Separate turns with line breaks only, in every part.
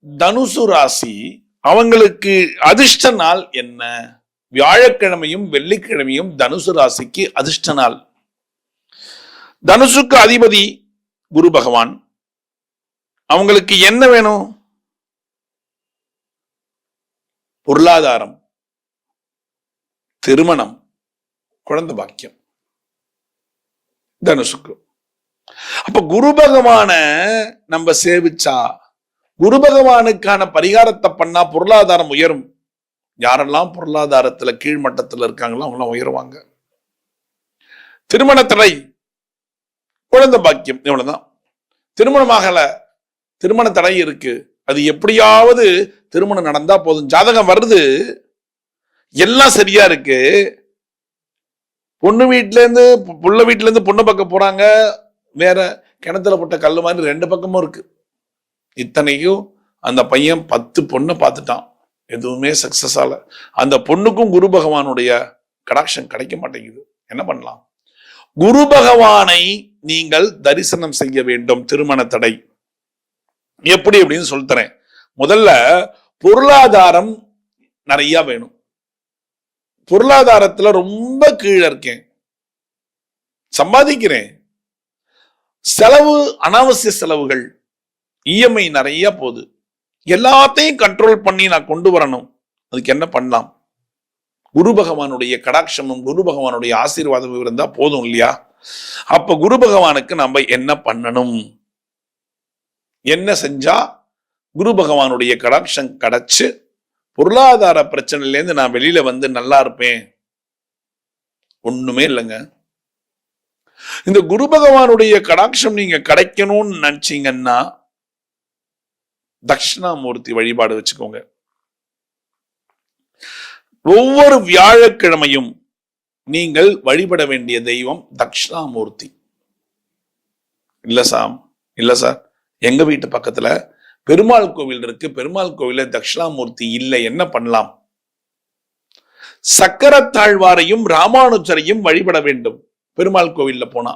தனுசு ராசி அவங்களுக்கு அதிர்ஷ்ட நாள் என்ன? வியாழக்கிழமையும் வெள்ளிக்கிழமையும் தனுசு ராசிக்கு அதிர்ஷ்ட நாள். தனுசுக்கு அதிபதி குரு பகவான். அவங்களுக்கு என்ன வேணும்? பொருளாதாரம், திருமணம், குழந்தை பாக்கியம். தனுசுக்கு அப்ப குரு பகவான நம்ம சேவிச்சா, குரு பகவானுக்கான பரிகாரத்தை பண்ணா பொருளாதாரம் உயரும். யாரெல்லாம் பொருளாதாரத்துல கீழ்மட்டத்தில் இருக்காங்களோ அவங்களாம் உயருவாங்க. திருமண தடை, குழந்தை பாக்கியம், இவ்வளவுதான். திருமணமாகல, திருமண தடை இருக்கு, அது எப்படியாவது திருமணம் நடந்தா போதும். ஜாதகம் வருது, எல்லாம் சரியா இருக்கு. பொண்ணு வீட்டுல இருந்து புள்ள வீட்டுல இருந்து பொண்ணு பக்கம் போறாங்க, வேற கிணத்துல போட்ட கல்லு மாதிரி ரெண்டு பக்கமும் இருக்கு. இத்தனைக்கும் அந்த பையன் 10 பொண்ணை பார்த்துட்டான், எதுவுமே சக்சஸ் ஆகல. அந்த பொண்ணுக்கும் குரு பகவானுடைய கடாட்சம் கிடைக்க மாட்டேங்குது. என்ன பண்ணலாம்? குரு பகவானை நீங்கள் தரிசனம் செய்ய வேண்டும். திருமண தடை எப்படி அப்படின்னு சொல்லித்தரேன். முதல்ல பொருளாதாரம் நிறைய வேணும். பொருளாதாரத்துல ரொம்ப கீழே இருக்கேன், சம்பாதிக்கிறேன், செலவு, அனாவசிய செலவுகள், இஎம்ஐ நிறைய போகுது, எல்லாத்தையும் கண்ட்ரோல் பண்ணி நான் கொண்டு வரணும். அதுக்கு என்ன பண்ணலாம்? குரு பகவானுடைய கடாட்சமும் குரு பகவானுடைய ஆசீர்வாதமும் இருந்தா போதும் இல்லையா? அப்ப குரு பகவானுக்கு நம்ம என்ன பண்ணணும்? என்ன செஞ்சா குரு பகவானுடைய கடாட்சம் கிடைச்சு பொருளாதார பிரச்சனையில இருந்து நான் வெளியில வந்து நல்லா இருப்பேன்? ஒண்ணுமே இல்லைங்க. இந்த குரு பகவானுடைய கடாட்சம் நீங்க கிடைக்கணும்னு நினைச்சீங்கன்னா தட்சிணாமூர்த்தி வழிபாடு வச்சுக்கோங்க. ஒவ்வொரு வியாழக்கிழமையும் நீங்கள் வழிபட வேண்டிய தெய்வம் தட்சிணாமூர்த்தி. இல்ல சார், எங்க வீட்டு பக்கத்துல பெருமாள் கோவில் இருக்கு, பெருமாள் கோவில தட்சிணாமூர்த்தி இல்லை, என்ன பண்ணலாம்? சக்கரத்தாழ்வாரையும் ராமானுஜரையும் வழிபட வேண்டும். பெருமாள் கோவில்ல போனா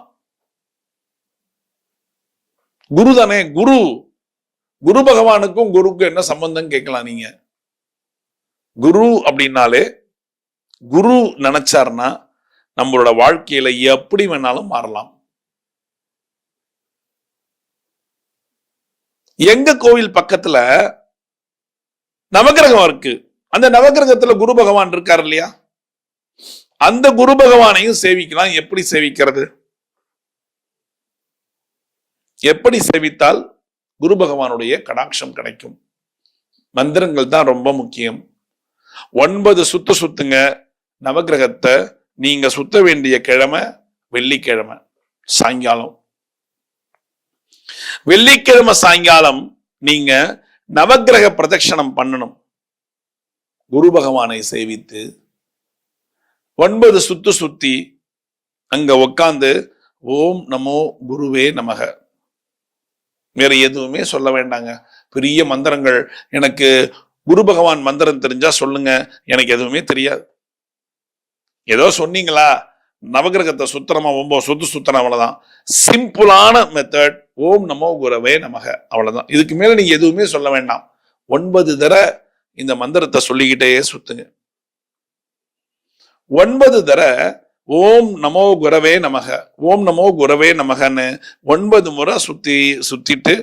குரு தானே, குரு. குரு பகவானுக்கும் குருக்கும் என்ன சம்பந்தம் கேட்கலாம் நீங்க. குரு அப்படின்னாலே, குரு நினைச்சார்னா நம்மளோட வாழ்க்கையில எப்படி வேணாலும் மாறலாம். எங்க கோவில் பக்கத்துல நவகிரகம் இருக்கு, அந்த நவகிரகத்துல குரு பகவான் இருக்காரு இல்லையா? அந்த குரு பகவானையும் சேவிக்கலாம். எப்படி சேவிக்கிறது? எப்படி சேவித்தால் குரு பகவானுடைய கடாட்சம் கிடைக்கும்? மந்திரங்கள் தான் ரொம்ப முக்கியம். 9 சுத்துங்க. நவகிரகத்தை நீங்க சுத்த வேண்டிய கிழமை வெள்ளிக்கிழமை சாயங்காலம். வெள்ளிக்கிழமை சாயங்காலம் நீங்க நவகிரக பிரதட்சணம் பண்ணணும். குரு பகவானை சேவித்து 9 சுத்தி அங்க உட்கார்ந்து ஓம் நமோ குருவே நமக, வேற எதுவுமே சொல்ல வேண்டாங்க. பெரிய மந்திரங்கள், எனக்கு குரு பகவான் மந்திரம் தெரிஞ்சா சொல்லுங்க, எனக்கு எதுவுமே தெரியாது. ஏதோ சொன்னீங்களா, நவகிரகத்தை சுத்தரமா 9 சுத்தனம், அவ்வளவுதான். சிம்பிளான மெத்தட், ஓம் நமோ குரவே நமக, அவ்வளவுதான். இதுக்கு மேல நீங்க எதுவுமே சொல்ல வேண்டாம். 9 தடவை இந்த மந்திரத்தை சொல்லிக்கிட்டே சுத்துங்க. 9 தடவை ஓம் நமோ குரவே நமக, ஓம் நமோ குரவே நமகன்னு 9 முறை சுத்திட்டு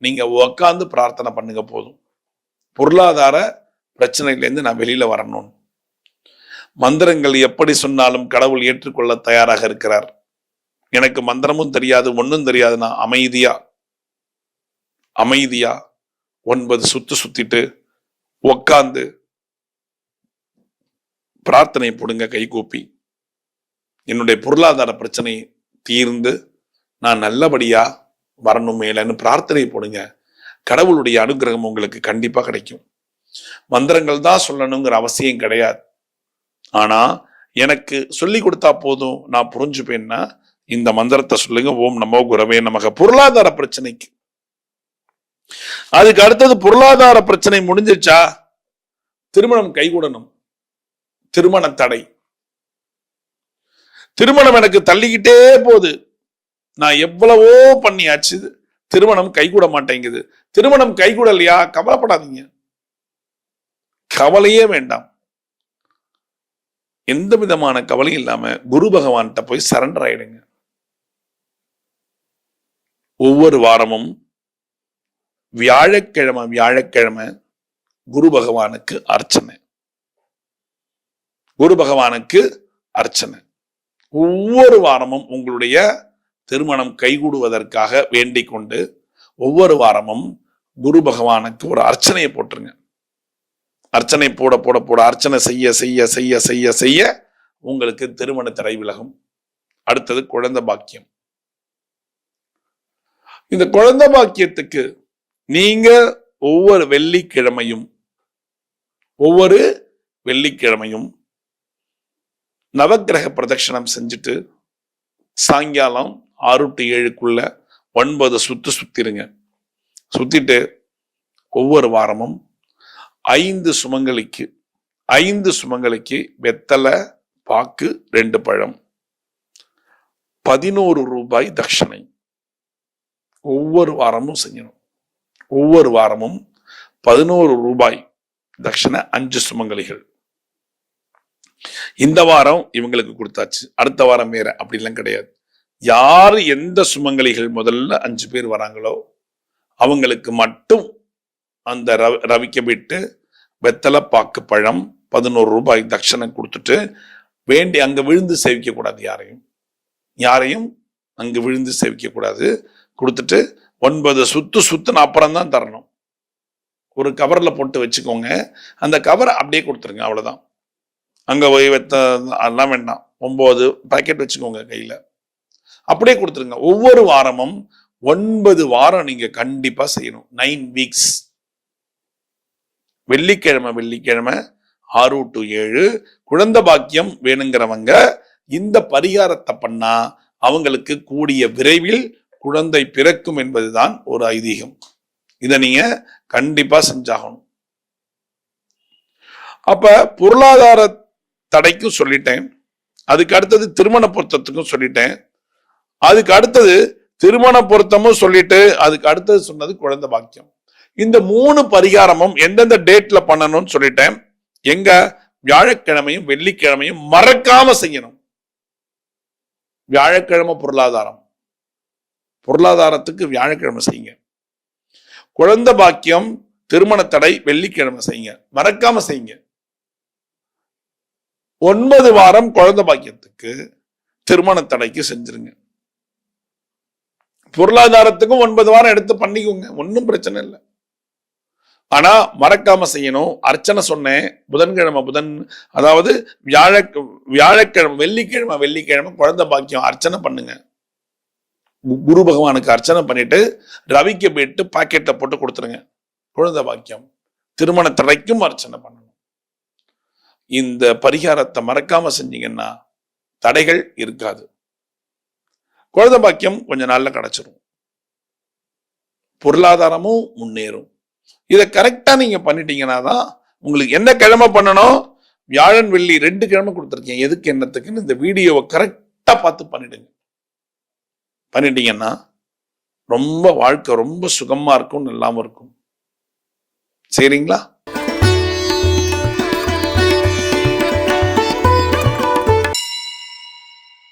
நீங்க உட்கார்ந்து பிரார்த்தனை பண்ணுங்க போதும். பொருளாதார பிரச்சனையிலேருந்து நான் வெளியில வரணும். மந்திரங்கள் எப்படி சொன்னாலும் கடவுள் ஏற்றுக்கொள்ள தயாராக இருக்கிறார். எனக்கு மந்திரமும் தெரியாது, ஒன்னும் தெரியாது, நான் அமைதியா 9 சுத்திட்டு உக்காந்து பிரார்த்தனை போடுங்க கைகூப்பி. என்னுடைய பொருளாதார பிரச்சனை தீர்ந்து நான் நல்லபடியா வரணும் மேலன்னு பிரார்த்தனை போடுங்க. கடவுளுடைய அனுகிரகம் உங்களுக்கு கண்டிப்பா கிடைக்கும். மந்திரங்கள் தான் சொல்லணுங்கிற அவசியம் கிடையாது. ஆனா எனக்கு சொல்லி கொடுத்தா போதும், நான் புரிஞ்சுப்பேன்னா இந்த மந்திரத்தை சொல்லுங்க, ஓம் நமோ குரவே நமக. பொருளாதார பிரச்சனைக்கு. அதுக்கு அடுத்தது பொருளாதார பிரச்சனை முடிஞ்சிருச்சா, திருமணம் கைகூடணும். திருமண தடை, திருமணம் எனக்கு தள்ளிக்கிட்டே போகுது, நான் எவ்வளவோ பண்ணியாச்சு, திருமணம் கைகூட மாட்டேங்குது. திருமணம் கைகூடலையா, கவலைப்படாதீங்க, கவலையே வேண்டாம். எந்த விதமான கவலையும் இல்லாம குரு பகவான்கிட்ட போய் சரண்டர் ஆயிடுங்க. ஒவ்வொரு வாரமும் வியாழக்கிழமை குரு பகவானுக்கு அர்ச்சனை. குரு பகவானுக்கு அர்ச்சனை. ஒவ்வொரு வாரமும் உங்களுடைய திருமணம் கைகூடுவதற்காக வேண்டிக் கொண்டு ஒவ்வொரு வாரமும் குரு பகவானுக்கு ஒரு அர்ச்சனையை போட்டுருங்க. அர்ச்சனை போட போட போட அர்ச்சனை செய்ய செய்ய செய்ய செய்ய செய்ய உங்களுக்கு திருமண தடை விலகும். அடுத்தது குழந்தை பாக்கியம். இந்த குழந்தை பாக்கியத்துக்கு நீங்க ஒவ்வொரு வெள்ளிக்கிழமையும் நவக்கிரக பிரதட்சணம் செஞ்சுட்டு சாயங்காலம் 6 to 7 9 சுத்து சுத்திருங்க. சுத்திட்டு ஒவ்வொரு வாரமும் 5 சுமங்கலிக்கு வெத்தலை பாக்கு 2 பழம் 11 ரூபாய் தட்சணை ஒவ்வொரு வாரமும் செய்யணும். ஒவ்வொரு வாரமும் 11 ரூபாய் தட்சணை 5 சுமங்கலிகள். இந்த வாரம் இவங்களுக்கு கொடுத்தாச்சு, அடுத்த வாரம் வேற, அப்படிலாம் கிடையாது. யாரு எந்த சுமங்கலிகள் முதல்ல 5 பேர் வராங்களோ அவங்களுக்கு மட்டும் அந்த ரவிக்க விட்டு வெத்தலை பாக்கு பழம் 11 ரூபாய் தட்சணை கொடுத்துட்டு வேண்டி அங்க விழுந்து சேவிக்க கூடாது. யாரையும் அங்கு விழுந்து சேவிக்க கூடாது. கொடுத்துட்டு 9 சுத்துன அப்புறம் தான் தரணும். ஒரு கவர்ல போட்டு வச்சுக்கோங்க. அந்த கவரை அப்படியே கொடுத்துருங்க, அவ்வளவுதான். அங்க எல்லாம் வேண்டாம். 9 பாக்கெட் வச்சுக்கோங்க கையில, அப்படியே கொடுத்துருங்க. ஒவ்வொரு வாரமும் 9 வாரம் நீங்க கண்டிப்பா செய்யணும். 9 weeks. வெள்ளிக்கிழமை 6 to 7 குழந்தை பாக்கியம் வேணுங்கிறவங்க இந்த பரிகாரத்தை பண்ணா அவங்களுக்கு கூடிய விரைவில் குழந்தை பிறக்கும் என்பதுதான் ஒரு ஐதீகம். இதை நீங்க கண்டிப்பா செஞ்சாகணும். அப்ப பொருளாதார தடைக்கும் சொல்லிட்டேன், அதுக்கு அடுத்தது திருமண பொருத்தத்துக்கும் சொல்லிட்டேன், அதுக்கு அடுத்தது திருமண பொருத்தமும் சொல்லிட்டு அதுக்கு அடுத்தது சொன்னது குழந்தை பாக்கியம். இந்த 3 பரிகாரமும் எந்தெந்த டேட்ல பண்ணணும்னு சொல்லிட்டேன். எங்க? வியாழக்கிழமையும் வெள்ளிக்கிழமையும் மறக்காம செய்யணும். வியாழக்கிழமை பொருளாதாரத்துக்கு வியாழக்கிழமை செய்யுங்க. குழந்தை பாக்கியம் திருமண தடை வெள்ளிக்கிழமை செய்யுங்க, மறக்காம செய்யுங்க. 9 வாரம் குழந்தை பாக்கியத்துக்கு திருமண தடைக்கு செஞ்சிருங்க. பொருளாதாரத்துக்கும் 9 வாரம் எடுத்து பண்ணிக்கோங்க, ஒன்னும் பிரச்சனை இல்லை. ஆனா மறக்காம செய்யணும். அர்ச்சனை சொன்னேன், அதாவது வியாழக்கிழமை வெள்ளிக்கிழமை குழந்தை பாக்கியம் அர்ச்சனை பண்ணுங்க. குரு பகவானுக்கு அர்ச்சனை பண்ணிட்டு ரவிக்கு போயிட்டு பாக்கெட்டை போட்டு கொடுத்துருங்க. குழந்தை பாக்கியம் திருமண தடைக்கும் அர்ச்சனை பண்ணணும். இந்த பரிகாரத்தை மறக்காம செஞ்சீங்கன்னா தடைகள் இருக்காது. குழந்தை பாக்கியம் கொஞ்ச நாள்ல கிடைச்சிரும், பொருளாதாரமும் முன்னேறும். இதை கரெக்டா நீங்க பண்ணிட்டீங்கன்னா தான் உங்களுக்கு என்ன கிழமை பண்ணணும். வியாழன் வெள்ளி 2 கிழமை கொடுத்துருக்கேன், எதுக்கு என்னத்துக்குன்னு இந்த வீடியோவை கரெக்டா பார்த்து பண்ணிட்டீங்கன்னா ரொம்ப வாழ்க்கை ரொம்ப சுகமா இருக்கும், நல்லாம இருக்கும். சரிங்களா?